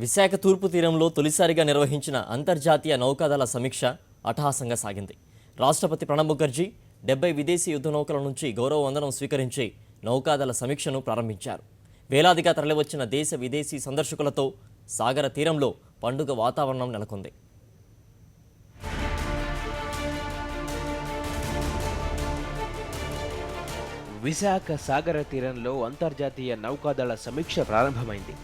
విశాఖ తూర్పు తీరంలో తొలిసారిగా నిర్వహించిన అంతర్జాతీయ నౌకాదళ సమీక్ష అట్టహాసంగా సాగింది. రాష్ట్రపతి ప్రణబ్ ముఖర్జీ 70 విదేశీ యుద్ధ నౌకల నుంచి గౌరవ వందనం స్వీకరించి నౌకాదళ సమీక్షను ప్రారంభించారు. వేలాదిగా తరలివచ్చిన దేశ విదేశీ సందర్శకులతో సాగర తీరంలో పండుగ వాతావరణం నెలకొంది. విశాఖ సాగర తీరంలో అంతర్జాతీయ నౌకాదళ సమీక్ష ప్రారంభమైంది.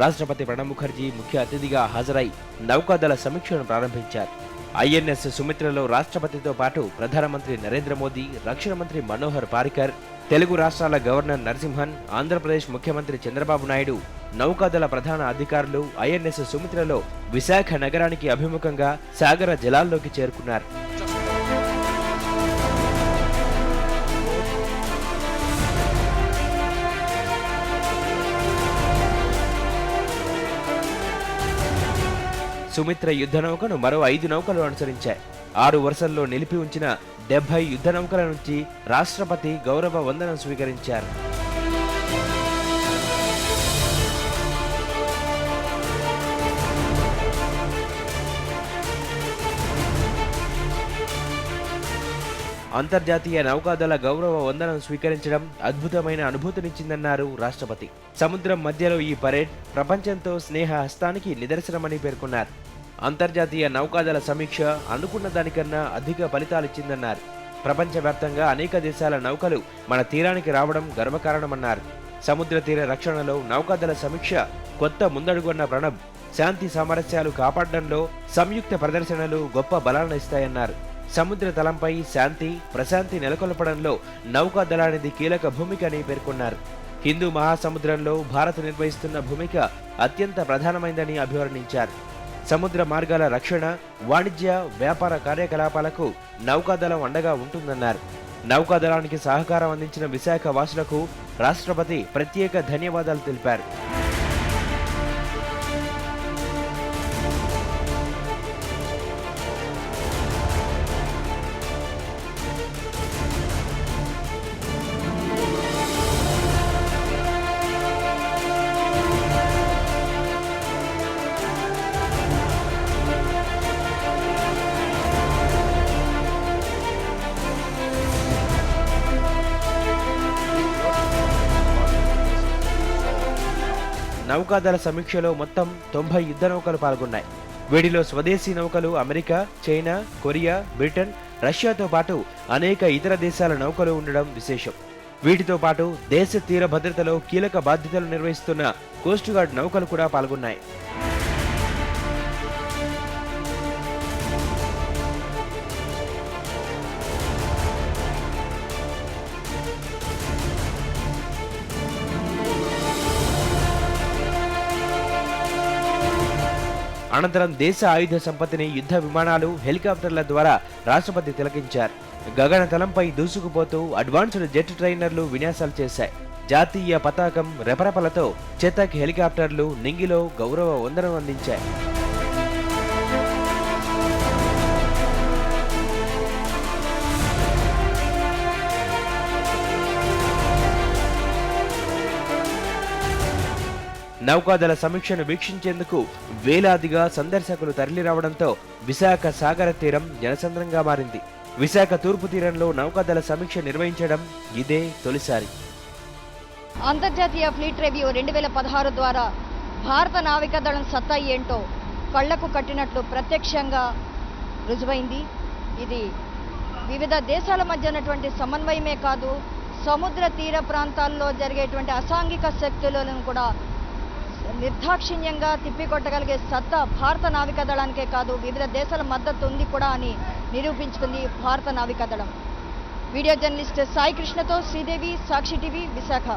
రాష్ట్రపతి ప్రణబ్ ముఖర్జీ ముఖ్య అతిథిగా హాజరై నౌకాదళ సమీక్షను ప్రారంభించారు. ఐఎన్ఎస్ సుమిత్రలో రాష్ట్రపతితో పాటు ప్రధానమంత్రి నరేంద్ర మోదీ, రక్షణ మంత్రి మనోహర్ పారికర్, తెలుగు రాష్ట్రాల గవర్నర్ నరసింహన్, ఆంధ్రప్రదేశ్ ముఖ్యమంత్రి చంద్రబాబు నాయుడు, నౌకాదళ ప్రధాన అధికారులు ఐఎన్ఎస్ సుమిత్రలో విశాఖ నగరానికి అభిముఖంగా సాగర జలాల్లోకి చేరుకున్నారు. సుమిత్ర యుద్ధ నౌకను మరో 5 నౌకలు అనుసరించాయి. 6 వరుసల్లో నిలిపి ఉంచిన 70 యుద్ధ నౌకల నుంచి రాష్ట్రపతి గౌరవ వందనం స్వీకరించారు. అంతర్జాతీయ నౌకాదళ గౌరవ వందనం స్వీకరించడం అద్భుతమైన అనుభూతినిచ్చిందన్నారు రాష్ట్రపతి. సముద్రం మధ్యలో ఈ పరేడ్ ప్రపంచంతో స్నేహ హస్తానికి నిదర్శనమని పేర్కొన్నారు. అంతర్జాతీయ నౌకాదళ సమీక్ష అనుకున్న దానికన్నా అధిక ఫలితాలిచ్చిందన్నారు. ప్రపంచవ్యాప్తంగా అనేక దేశాల నౌకలు మన తీరానికి రావడం గర్వకారణమన్నారు. సముద్ర తీర రక్షణలో నౌకాదళ సమీక్ష కొత్త ముందడుగు అన్న ప్రణబ్, శాంతి సామరస్యాలు కాపాడడంలో సంయుక్త ప్రదర్శనలు గొప్ప బలాలను ఇస్తాయన్నారు. సముద్ర తలంపై శాంతి, ప్రశాంతి నెలకొల్పడంలో నౌకాదళానిది కీలక భూమిక అని పేర్కొన్నారు. హిందూ మహాసముద్రంలో భారత్ నిర్వహిస్తున్న భూమిక అత్యంత ప్రధానమైందని అభివర్ణించారు. సముద్ర మార్గాల రక్షణ, వాణిజ్య, వ్యాపార కార్యకలాపాలకు నౌకాదళం అండగా ఉంటుందన్నారు. నౌకాదళానికి సహకారం అందించిన విశాఖ వాసులకు రాష్ట్రపతి ప్రత్యేక ధన్యవాదాలు తెలిపారు. నౌకాదళ సమీక్షలో మొత్తం 90 యుద్ధ నౌకలు పాల్గొన్నాయి. వీటిలో స్వదేశీ నౌకలు అమెరికా, చైనా, కొరియా, బ్రిటన్, రష్యాతో పాటు అనేక ఇతర దేశాల నౌకలు ఉండడం విశేషం. వీటితో పాటు దేశ తీర భద్రతలో కీలక బాధ్యతలు నిర్వహిస్తున్న కోస్ట్ గార్డ్ నౌకలు కూడా పాల్గొన్నాయి. అనంతరం దేశ ఆయుధ సంపత్తిని యుద్ధ విమానాలు, హెలికాప్టర్ల ద్వారా రాష్ట్రపతి తిలకించారు. గగన తలంపై దూసుకుపోతూ అడ్వాన్స్డ్ జెట్ ట్రైనర్లు విన్యాసాలు చేశాయి. జాతీయ పతాకం, రెపరెపలతో చేతక్ హెలికాప్టర్లు నింగిలో గౌరవ వందనం అందించాయి. నౌకాదళ సమీక్షను వీక్షించేందుకు వేలాదిగా సందర్శకులు తరలిరావడంతో విశాఖ సాగర తీరం జనసంద్రంగా మారింది. విశాఖ తూర్పు తీరంలో నౌకాదళ సమీక్ష నిర్వహించడం ఇదే తొలిసారి. అంతర్జాతీయ ఫ్లీట్ రివ్యూ 2016 ద్వారా భారత నావికాదళం సత్తా ఏంటో కళ్లకు కట్టినట్లు ప్రత్యక్షంగా రుజువైంది. ఇది వివిధ దేశాల మధ్య ఉన్నటువంటి సమన్వయమే కాదు, సముద్ర తీర ప్రాంతాల్లో జరిగేటువంటి అసాంఘిక శక్తులను కూడా నిర్దాక్షిణ్యంగా తిప్పికొట్టగలిగే సత్తా భారత నావికాదళానికే కాదు, వివిధ దేశాల మద్దతు ఉంది కూడా అని నిరూపించుకుంది భారత నావికాదళం. వీడియో జర్నలిస్ట్ సాయి కృష్ణతో శ్రీదేవి, సాక్షి టీవీ, విశాఖ.